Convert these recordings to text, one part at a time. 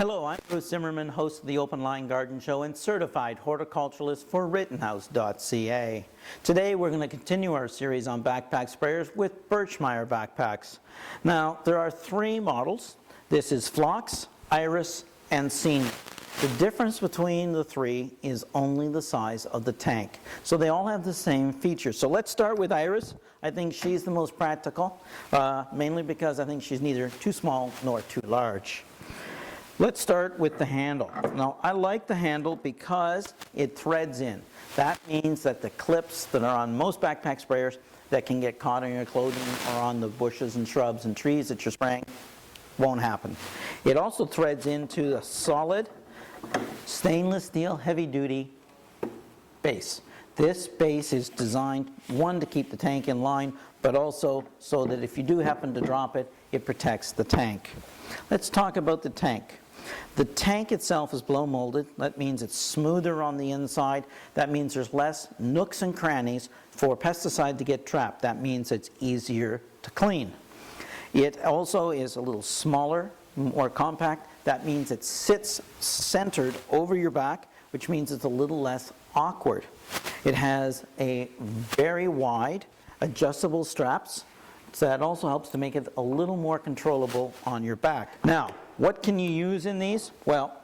Hello, I'm Bruce Zimmerman, host of the Open Line Garden Show and certified horticulturalist for Rittenhouse.ca. Today we're going to continue our series on backpack sprayers with Birchmeier backpacks. Now, there are three models. This is Phlox, Iris, and Senior. The difference between the three is only the size of the tank. So they all have the same features. So let's start with Iris. I think she's the most practical, mainly because I think she's neither too small nor too large. Let's start with the handle. Now, I like the handle because it threads in. That means that the clips that are on most backpack sprayers that can get caught on your clothing or on the bushes and shrubs and trees that you're spraying won't happen. It also threads into a solid stainless steel heavy-duty base. This base is designed, one, to keep the tank in line, but also so that if you do happen to drop it, it protects the tank. Let's talk about the tank. The tank itself is blow molded. That means it's smoother on the inside. That means there's less nooks and crannies for pesticide to get trapped. That means it's easier to clean. It also is a little smaller, more compact. That means it sits centered over your back, which means it's a little less awkward. It has a very wide adjustable straps, so that also helps to make it a little more controllable on your back. Now, what can you use in these? Well,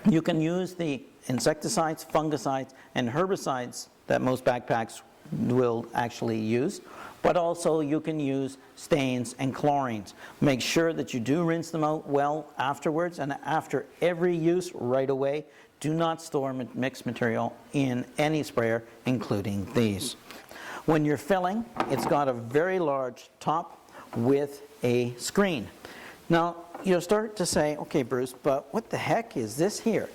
you can use the insecticides, fungicides, and herbicides that most backpacks will actually use, but also you can use stains and chlorines. Make sure that you do rinse them out well afterwards, and after every use right away. Do not store mixed material in any sprayer, including these. When you're filling, it's got a very large top with a screen. Now, you'll start to say, okay, Bruce, but what the heck is this here?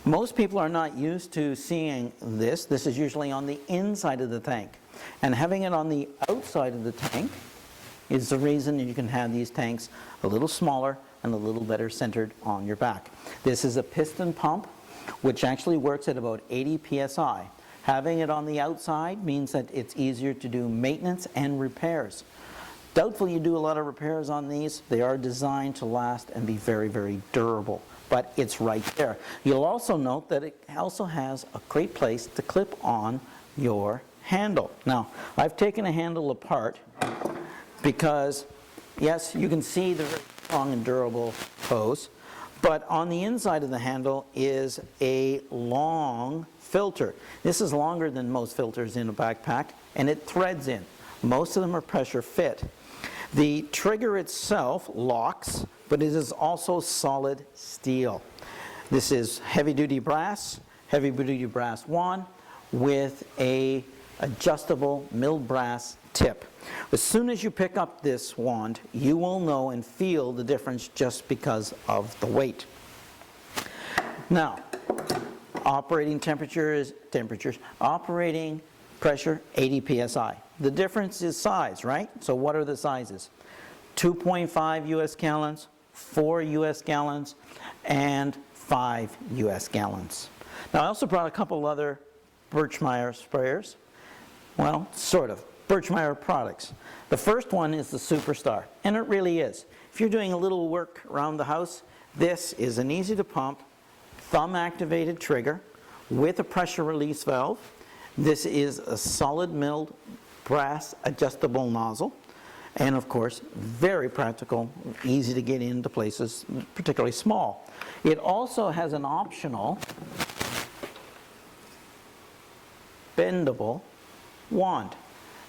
Most people are not used to seeing this. This is usually on the inside of the tank. And having it on the outside of the tank is the reason you can have these tanks a little smaller and a little better centered on your back. This is a piston pump, which actually works at about 80 psi. Having it on the outside means that it's easier to do maintenance and repairs. Doubtful you do a lot of repairs on these. They are designed to last and be very, very durable, but it's right there. You'll also note that it also has a great place to clip on your handle. Now, I've taken a handle apart because, yes, you can see the very strong and durable hose, but on the inside of the handle is a long filter. This is longer than most filters in a backpack, and it threads in. Most of them are pressure fit. The trigger itself locks, but it is also solid steel. This is heavy-duty brass wand with a adjustable milled brass tip. As soon as you pick up this wand, you will know and feel the difference just because of the weight. Now, operating operating pressure 80 psi. The difference is size, right? So what are the sizes? 2.5 US gallons, 4 US gallons, and 5 US gallons. Now, I also brought a couple other Birchmeier sprayers. Well, sort of. Birchmeier products. The first one is the Superstar, and it really is. If you're doing a little work around the house, this is an easy to pump, thumb activated trigger with a pressure release valve. This is a solid milled brass adjustable nozzle, and of course very practical, easy to get into places, particularly small. It also has an optional bendable wand.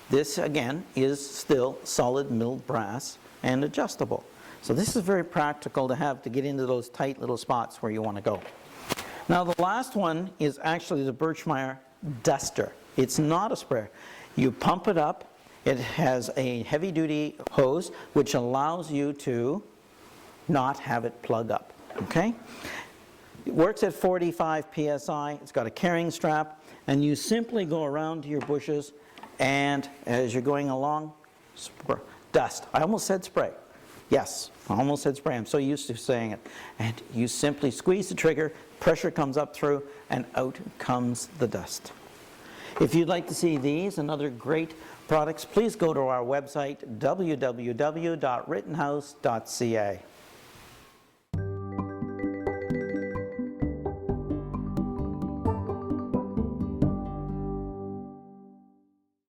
This again is still solid milled brass and adjustable. So this is very practical to have to get into those tight little spots where you want to go. Now, the last one is actually the Birchmeier Duster. It's not a sprayer. You pump it up. It has a heavy-duty hose which allows you to not have it plug up. Okay? It works at 45 psi. It's got a carrying strap, and you simply go around to your bushes, and as you're going along, dust. I almost said spray. Yes, I almost said spray. I'm so used to saying it. And you simply squeeze the trigger, pressure comes up through, and out comes the dust. If you'd like to see these and other great products, please go to our website, www.rittenhouse.ca.